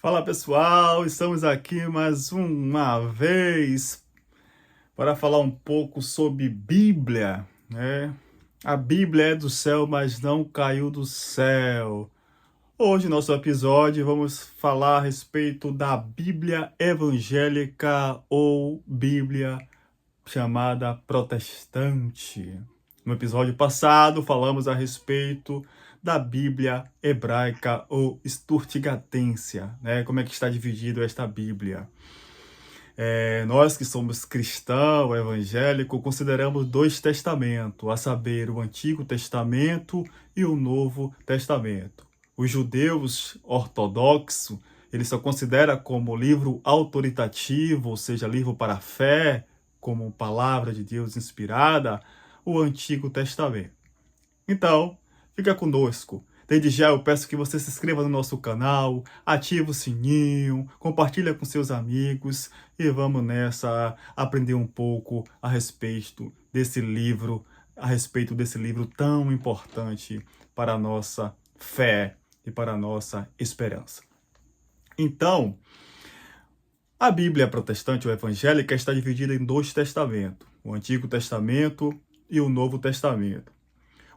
Fala pessoal, estamos aqui mais uma vez para falar um pouco sobre Bíblia, né? A Bíblia é do céu, mas não caiu do céu. Hoje, nosso episódio, vamos falar a respeito da Bíblia evangélica ou Bíblia chamada protestante. No episódio passado, falamos a respeito da Bíblia hebraica ou Sturtigatensia, né? Como é que está dividido esta Bíblia? Nós que somos cristãos, evangélicos, consideramos dois testamentos, a saber, o Antigo Testamento e o Novo Testamento. Os judeus ortodoxos, eles só consideram como livro autoritativo, ou seja, livro para a fé, como palavra de Deus inspirada, o Antigo Testamento. Então, fica conosco. Desde já eu peço que você se inscreva no nosso canal, ative o sininho, compartilha com seus amigos e vamos nessa aprender um pouco a respeito desse livro tão importante para a nossa fé e para a nossa esperança. Então, a Bíblia protestante ou evangélica está dividida em dois testamentos, o Antigo Testamento e o Novo Testamento.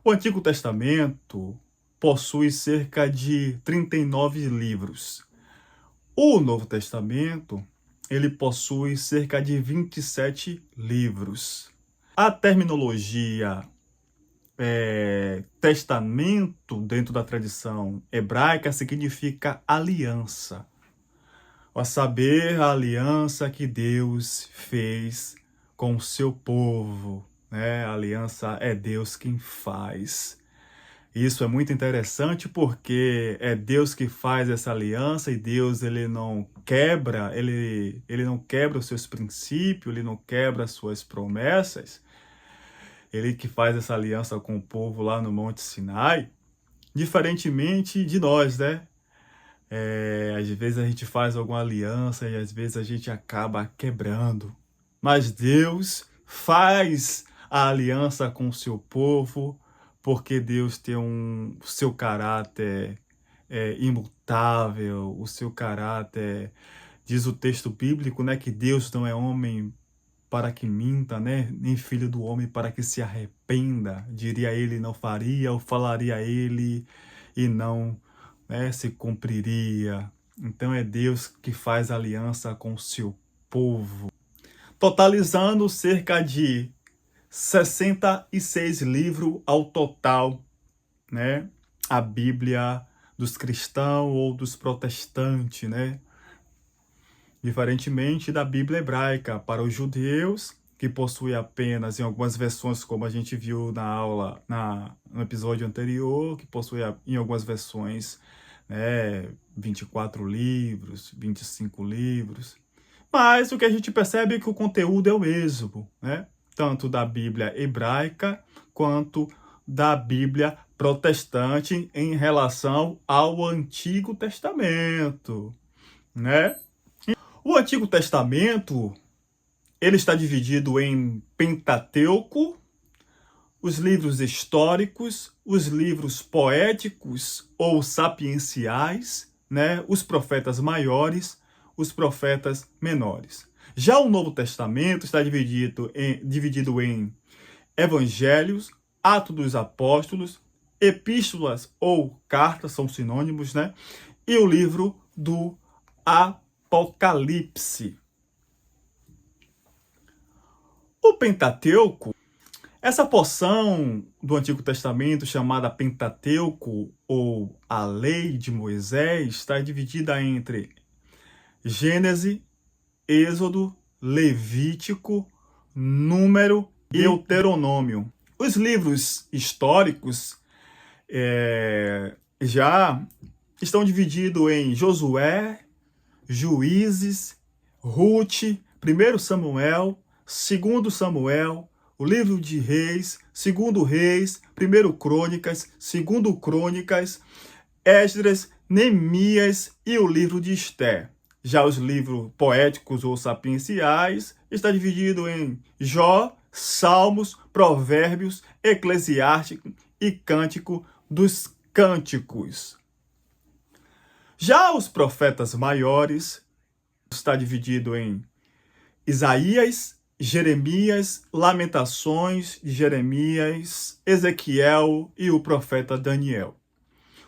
O Antigo Testamento possui cerca de 39 livros. O Novo Testamento, ele possui cerca de 27 livros. A terminologia testamento, dentro da tradição hebraica, significa aliança. A saber, a aliança que Deus fez com o seu povo, né? A aliança é Deus quem faz. Isso é muito interessante porque é Deus que faz essa aliança e Deus ele não quebra os seus princípios, ele não quebra as suas promessas. Ele que faz essa aliança com o povo lá no Monte Sinai, diferentemente de nós, né? Às vezes a gente faz alguma aliança e às vezes a gente acaba quebrando. Mas Deus faz a aliança com o seu povo, porque Deus tem o seu caráter imutável, o seu caráter, diz o texto bíblico, né, que Deus não é homem para que minta, né, nem filho do homem para que se arrependa. Diria ele, não faria, ou falaria ele, e não, né, se cumpriria. Então é Deus que faz aliança com o seu povo, totalizando cerca de 66 livros ao total, né? A Bíblia dos cristãos ou dos protestantes, né? Diferentemente da Bíblia hebraica, para os judeus, que possui apenas, em algumas versões, como a gente viu na aula, no episódio anterior, que possui em algumas versões, né, 24 livros, 25 livros. Mas o que a gente percebe é que o conteúdo é o mesmo, né? Tanto da Bíblia hebraica quanto da Bíblia protestante em relação ao Antigo Testamento, né? O Antigo Testamento, ele está dividido em Pentateuco, os livros históricos, os livros poéticos ou sapienciais, né? Os profetas maiores, os profetas menores. Já o Novo Testamento está dividido em evangelhos, Atos dos Apóstolos, epístolas ou cartas, são sinônimos, né? E o livro do Apocalipse. O Pentateuco, essa porção do Antigo Testamento chamada Pentateuco ou a Lei de Moisés está dividida entre Gênesis, Êxodo, Levítico, Número e Deuteronômio. Os livros históricos já estão divididos em Josué, Juízes, Ruth, 1 Samuel, 2 Samuel, o livro de Reis, 2 Reis, 1 Crônicas, 2 Crônicas, Esdras, Neemias e o livro de Esther. Já os livros poéticos ou sapienciais está dividido em Jó, Salmos, Provérbios, Eclesiástico e Cântico dos Cânticos. Já os profetas maiores está dividido em Isaías, Jeremias, Lamentações de Jeremias, Ezequiel e o profeta Daniel.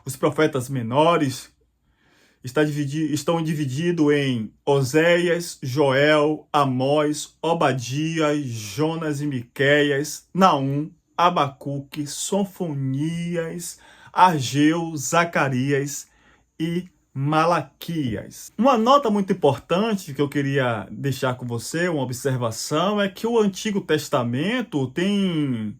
Os profetas menores estão divididos em Oséias, Joel, Amós, Obadias, Jonas e Miqueias, Naum, Abacuque, Sofonias, Ageu, Zacarias e Malaquias. Uma nota muito importante que eu queria deixar com você, uma observação, é que o Antigo Testamento tem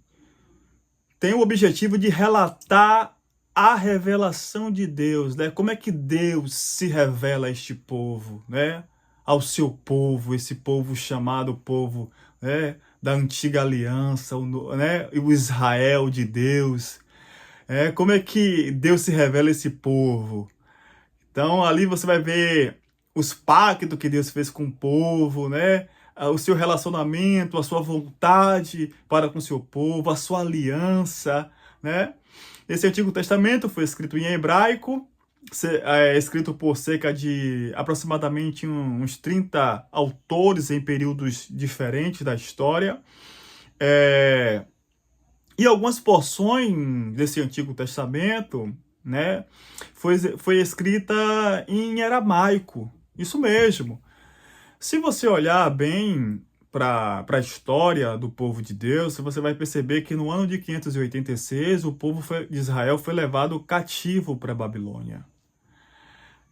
o objetivo de relatar a revelação de Deus, né? Como é que Deus se revela a este povo, né? Ao seu povo, esse povo chamado povo, né? Da antiga aliança, né? O Israel de Deus. Como é que Deus se revela a esse povo? Então, ali você vai ver os pactos que Deus fez com o povo, né? O seu relacionamento, a sua vontade para com o seu povo, a sua aliança, né? Esse Antigo Testamento foi escrito em hebraico, escrito por cerca de aproximadamente uns 30 autores em períodos diferentes da história. E algumas porções desse Antigo Testamento, né, foi escrita em aramaico, isso mesmo. Se você olhar bem para a história do povo de Deus, você vai perceber que no ano de 586, o povo de Israel foi levado cativo para a Babilônia.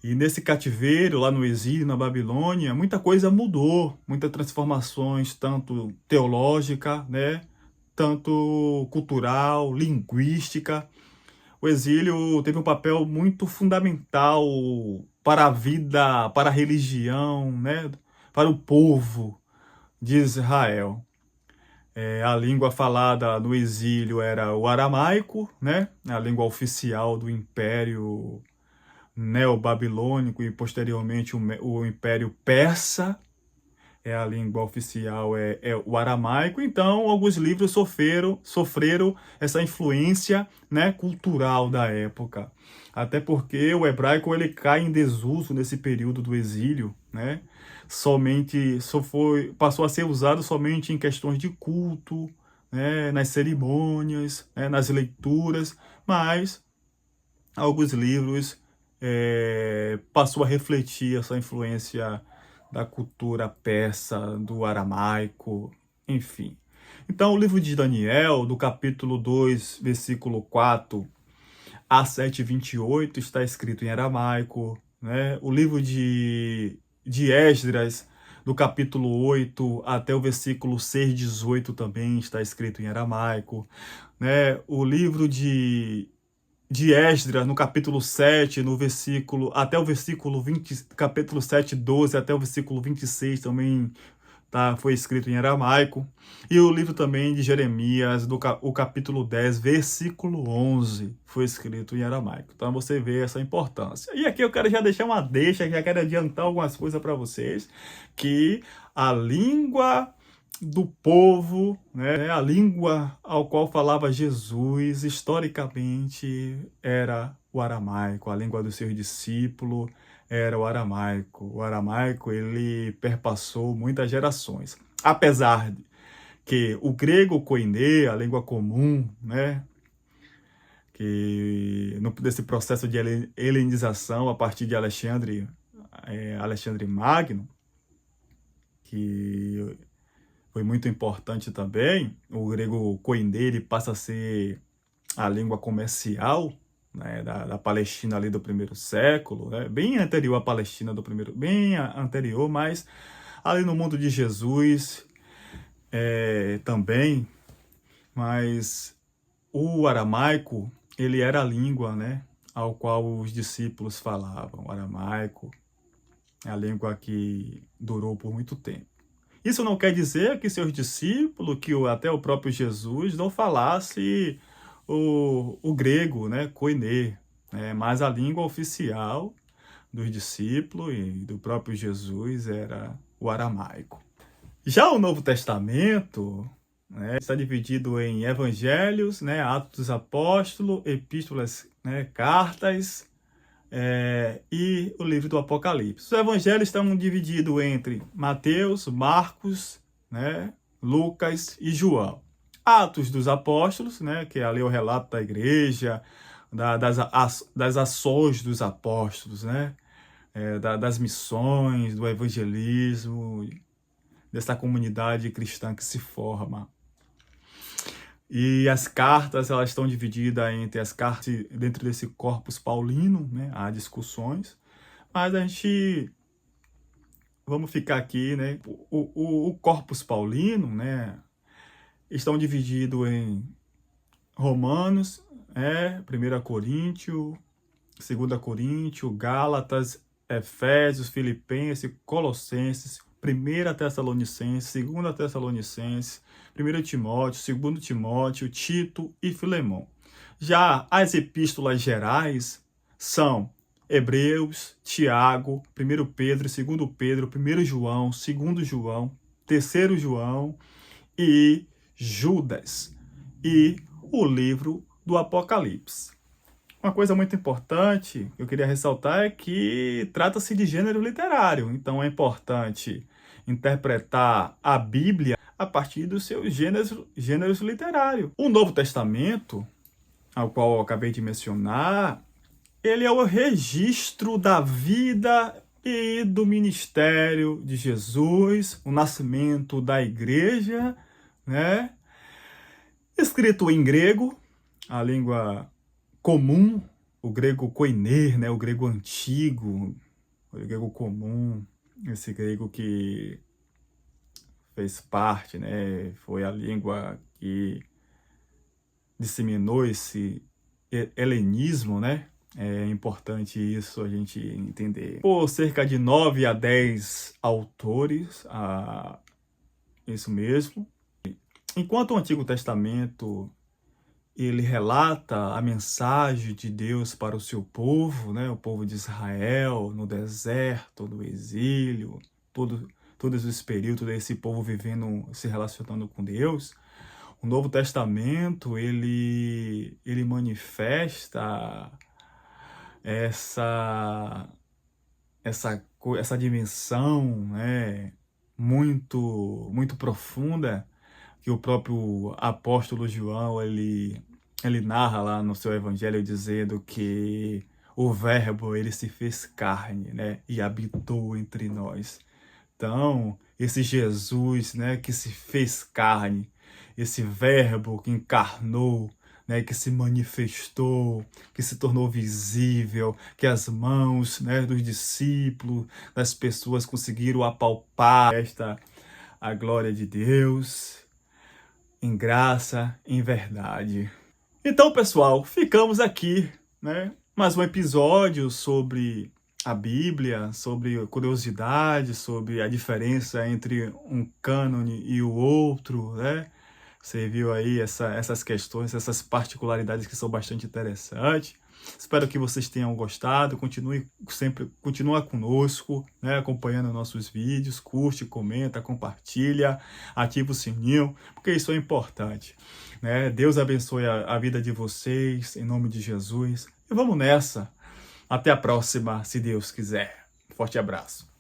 E nesse cativeiro, lá no exílio, na Babilônia, muita coisa mudou, muitas transformações, tanto teológica, né, tanto cultural, linguística. O exílio teve um papel muito fundamental para a vida, para a religião, né? Para o povo de Israel. A língua falada no exílio era o aramaico, né? A língua oficial do Império Neobabilônico e posteriormente o Império Persa. A língua oficial é o aramaico. Então, alguns livros sofreram essa influência, né, cultural da época. Até porque o hebraico ele cai em desuso nesse período do exílio, né? Passou a ser usado somente em questões de culto, né, nas cerimônias, né, nas leituras, mas alguns livros passou a refletir essa influência da cultura persa, do aramaico, enfim. Então, o livro de Daniel, do capítulo 2, versículo 4 a 7:28, está escrito em aramaico, né? O livro de Esdras, do capítulo 8 até o versículo 6:18, também está escrito em aramaico, né? O livro de Esdras, no capítulo 7, até o versículo 20, capítulo 7, 12, até o versículo 26, também foi escrito em aramaico. E o livro também de Jeremias, o capítulo 10, versículo 11, foi escrito em aramaico. Então você vê essa importância. E aqui eu quero já deixar uma deixa, já quero adiantar algumas coisas para vocês, que a língua do povo, né, a língua ao qual falava Jesus, historicamente, era o aramaico. A língua dos seus discípulos era o aramaico. O aramaico, ele perpassou muitas gerações. Apesar de que o grego koiné, a língua comum, né, que nesse processo de helenização a partir de Alexandre Magno, que foi muito importante também, o grego koiné, ele passa a ser a língua comercial, né, da Palestina ali do primeiro século, né, bem anterior à Palestina bem anterior, mas ali no mundo de Jesus também. Mas o aramaico, ele era a língua, né, ao qual os discípulos falavam. O aramaico é a língua que durou por muito tempo. Isso não quer dizer que seus discípulos, até o próprio Jesus, não falasse o grego, né, koiné, mas a língua oficial dos discípulos e do próprio Jesus era o aramaico. Já o Novo Testamento, né, está dividido em evangelhos, né, Atos dos Apóstolos, epístolas, né, cartas, e o livro do Apocalipse. Os evangelhos estão divididos entre Mateus, Marcos, né, Lucas e João. Atos dos Apóstolos, né, que é ali o relato da igreja, das ações dos apóstolos, né, das missões, do evangelismo, dessa comunidade cristã que se forma. E as cartas, elas estão divididas entre as cartas dentro desse corpus paulino, né? Há discussões, mas vamos ficar aqui, né? O corpus paulino, né? Estão divididos em Romanos, 1 Coríntios, 2 Coríntios, Gálatas, Efésios, Filipenses, Colossenses, 1 Tessalonicenses, 2 Tessalonicenses, 1 Timóteo, 2 Timóteo, Tito e Filemão. Já as epístolas gerais são Hebreus, Tiago, 1 Pedro, 2 Pedro, 1 João, 2 João, 3 João e Judas e o livro do Apocalipse. Uma coisa muito importante que eu queria ressaltar é que trata-se de gênero literário, então é importante interpretar a Bíblia a partir dos seus gêneros literários. O Novo Testamento, ao qual eu acabei de mencionar, ele é o registro da vida e do ministério de Jesus, o nascimento da igreja, né? Escrito em grego, a língua comum, o grego koiné, né? O grego antigo, o grego comum, esse grego que fez parte, né? Foi a língua que disseminou esse helenismo, né? É importante isso a gente entender. Por cerca de 9 a 10 autores, isso mesmo. Enquanto o Antigo Testamento ele relata a mensagem de Deus para o seu povo, né? O povo de Israel, no deserto, no exílio, todos os períodos desse povo vivendo, se relacionando com Deus. O Novo Testamento, ele manifesta essa dimensão, né? muito profunda, que o próprio apóstolo João, ele narra lá no seu evangelho dizendo que o verbo, ele se fez carne, né, e habitou entre nós. Então, esse Jesus, né, que se fez carne, esse verbo que encarnou, né, que se manifestou, que se tornou visível, que as mãos, né, dos discípulos, das pessoas conseguiram apalpar a glória de Deus, em graça, em verdade. Então, pessoal, ficamos aqui, né? Mais um episódio sobre a Bíblia, sobre curiosidade, sobre a diferença entre um cânone e o outro, né? Você viu aí essas questões, essas particularidades que são bastante interessantes. Espero que vocês tenham gostado. Continua conosco, né, acompanhando nossos vídeos. Curte, comenta, compartilha, ativa o sininho, porque isso é importante, né? Deus abençoe a vida de vocês, em nome de Jesus. E vamos nessa. Até a próxima, se Deus quiser. Forte abraço.